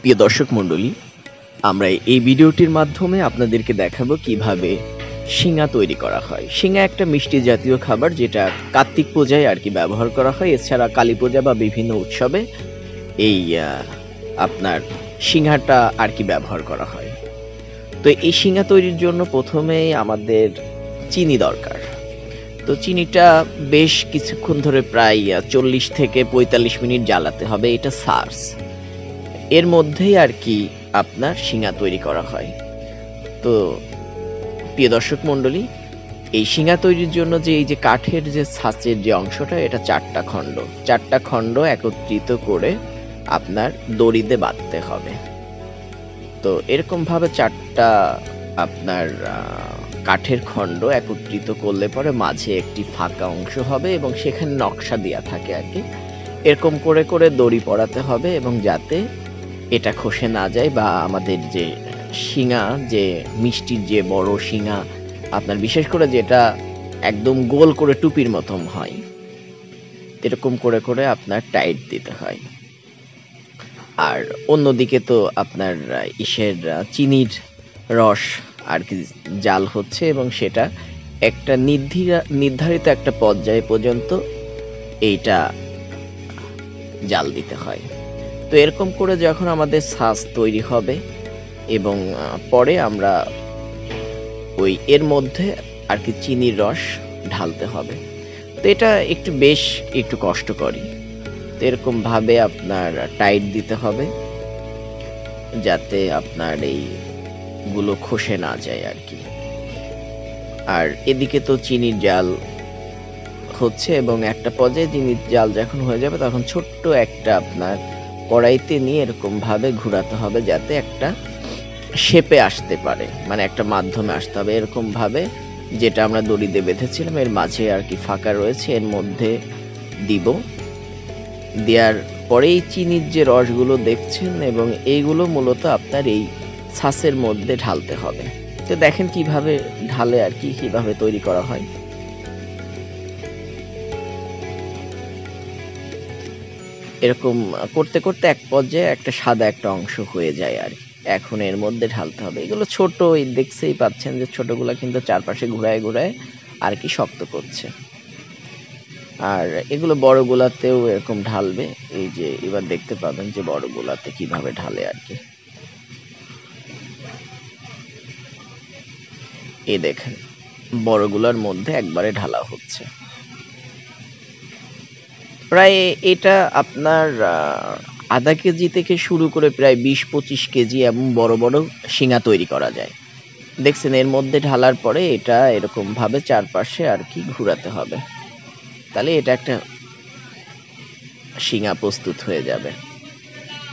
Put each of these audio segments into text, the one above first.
প্রিয় দর্শক মণ্ডলী, আমরা এই ভিডিওটির মাধ্যমে আপনাদেরকে দেখাবো কিভাবে শিঙা তৈরি করা হয়। শিঙা একটা মিষ্টি জাতীয় খাবার যেটা কার্তিক পূজায় আর কি ব্যবহার করা হয়। এছাড়া কালী পূজা বা বিভিন্ন উৎসবে এই আপনার শিঙাটা আর কি ব্যবহার করা হয়। তো এই শিঙা তৈরির জন্য প্রথমেই আমাদের চিনি দরকার। তো চিনিটা বেশ কিছুক্ষণ ধরে প্রায় 40 থেকে 45 মিনিট জ্বালাতে হবে। এটা সার্স এর মধ্যেই আর কি আপনার শিঙা তৈরি করা হয়। তো প্রিয় দর্শক মণ্ডলী, এই শিঙা তৈরির জন্য যে এই যে কাঠের যে ছাঁচের যে অংশটা, এটা চারটা খণ্ড একত্রিত করে আপনার দড়িতে বাঁধতে হবে। তো এরকম ভাবে চারটা আপনার কাঠের খণ্ড একত্রিত করলে পরে মাঝে একটি ফাঁকা অংশ হবে এবং সেখানে নকশা দেওয়া থাকে আর কি। এরকম করে করে দড়ি পরাতে হবে এবং যাতে এটা খসে না যায়, বা আমাদের যে শিঙা, যে মিষ্টির যে বড় শিঙা আপনার বিশেষ করে যেটা একদম গোল করে টুপির মতন হয়, এরকম করে করে আপনার টাইট দিতে হয়। আর অন্যদিকে তো আপনার চিনির রস আর কি জাল হচ্ছে এবং সেটা একটা নির্ধারিত একটা পর্যায় পর্যন্ত এইটা জাল দিতে হয়। তো এরকম করে যখন আমাদের ছাঁচ তৈরি হবে এবং পরে আমরা ওই এর মধ্যে আর কি চিনির রস ঢালতে হবে। তো এটা একটু কষ্টকরই। তো এরকম ভাবে আপনার টাইট দিতে হবে যাতে আপনার এইগুলো খসে না যায় আর কি। আর এদিকে তো চিনির জাল হচ্ছে এবং একটা পর্যায়ে চিনির জাল যখন হয়ে যাবে তখন ছোট্ট একটা আপনার কড়াইতে নিয়ে এরকম ভাবে ঘোরাতে হবে যাতে একটা শেপে আসতে পারে, মানে একটা মাধ্যমে আসতে হবে। এরকম ভাবে যেটা আমরা দড়িতে বেঁধেছিলাম এর মাঝে আর কি ফাঁকা রয়েছে, এর মধ্যে দিব। দেওয়ার পরেই চিনির যে রসগুলো দেখছেন এবং এইগুলো মূলত আপনার এই ছাঁচের মধ্যে ঢালতে হবে। তো দেখেন কিভাবে ঢালে আর কি, কিভাবে তৈরি করা হয়। এরকম করতে করতে এক পর্যায়ে একটা সাদা একটা অংশ হয়ে যায় আর কি। এখন এর মধ্যে ঢালতে হবে। এগুলো ছোট, দেখতেই পাচ্ছেন যে ছোটগুলা কিন্তু চারপাশে ঘুরায় ঘুরায় আর কি শক্ত করছে। আর এগুলো বড়গুলাতেও এরকম ঢালবে। এই যে এবার দেখতে পাবেন যে বড়গুলাতে কিভাবে ঢালে আর কি। এই দেখেন বড়গুলার মধ্যে একবারে ঢালা হচ্ছে। প্রায় এটা আপনার আধা কেজি থেকে শুরু করে প্রায় 20-25 কেজি এবং বড় বড় শিঙা তৈরি করা যায়। দেখছেন এর মধ্যে ঢালার পরে এটা এরকম ভাবে চারপাশে আর কি ঘুরাতে হবে, তাহলে এটা একটা শিঙা প্রস্তুত হয়ে যাবে।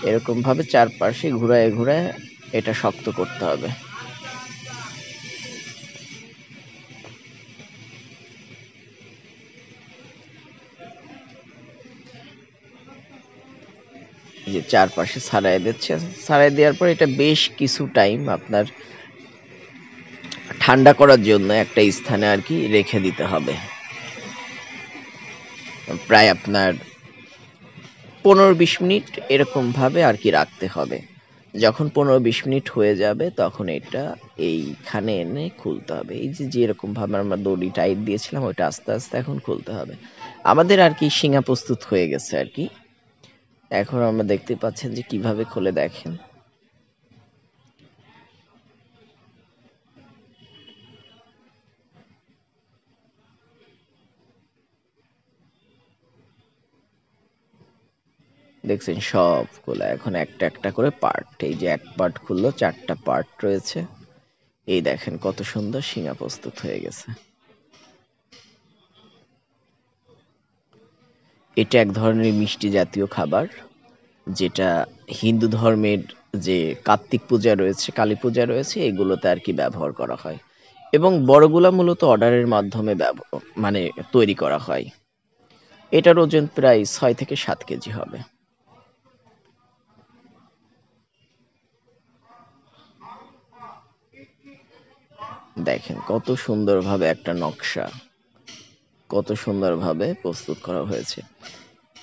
এরকম ভাবে চারপাশে ঘুরায় ঘুরায় এটা শক্ত করতে হবে। যে চারপাশে ছাড়াই দিচ্ছে, ছাড়াই দেওয়ার পর এটা বেশ কিছু টাইম আপনার ঠান্ডা করার জন্য একটা স্থানে আর কি রেখে দিতে হবে। প্রায় আপনার 15-20 মিনিট এরকম ভাবে আর কি রাখতে হবে। যখন 15-20 মিনিট হয়ে যাবে তখন এটা এইখানে এনে খুলতে হবে। এই যে যেরকম ভাবে আমরা দড়ি টাইট দিয়েছিলাম ওইটা আস্তে আস্তে এখন খুলতে হবে। আমাদের আর কি শিঙা প্রস্তুত হয়ে গেছে আর কি। এখন আমরা দেখতে পাচ্ছেন যে কিভাবে খুলে দেখেন। দেখছেন সবগুলো এখন একটা একটা করে পার্ট। এই যে এক পার্ট খুললো, চারটা পার্ট রয়েছে। এই দেখেন কত সুন্দর শিঙা প্রস্তুত হয়ে গেছে। এটা এক ধরনের মিষ্টি জাতীয় খাবার যেটা হিন্দু ধর্মের যে কার্তিক পূজা রয়েছে, কালী পূজা রয়েছে, এগুলোতে আর কি ব্যবহার করা হয় এবং বড়গুলা মূলত অর্ডারের মাধ্যমে মানে তৈরি করা হয়। এটার ওজন প্রায় 6 থেকে 7 কেজি হবে। দেখেন কত সুন্দরভাবে একটা নকশা, কত সুন্দরভাবে প্রস্তুত করা হয়েছে।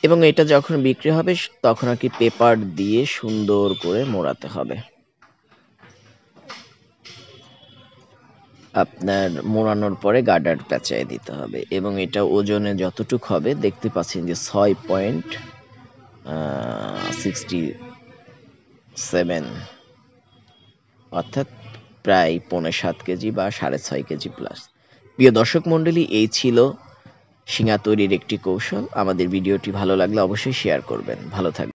এবং এটা যখন বিক্রি হবে তখন আর কি পেপার দিয়ে সুন্দর করে মোড়াতে হবে। আপনার মোড়ানোর পরে গার্ডার পেঁচায় দিতে হবে এবং এটা ওজনে যতটুক হবে দেখতে পাচ্ছেন যে 6.67 অর্থাৎ প্রায় 6.75 কেজি বা 6.5 কেজি প্লাস। প্রিয় দর্শক মণ্ডলী, এই ছিল শিঙা তৈরির একটি কৌশল। আমাদের ভিডিওটি ভালো লাগলে অবশ্যই শেয়ার করবেন। ভালো থাকবেন।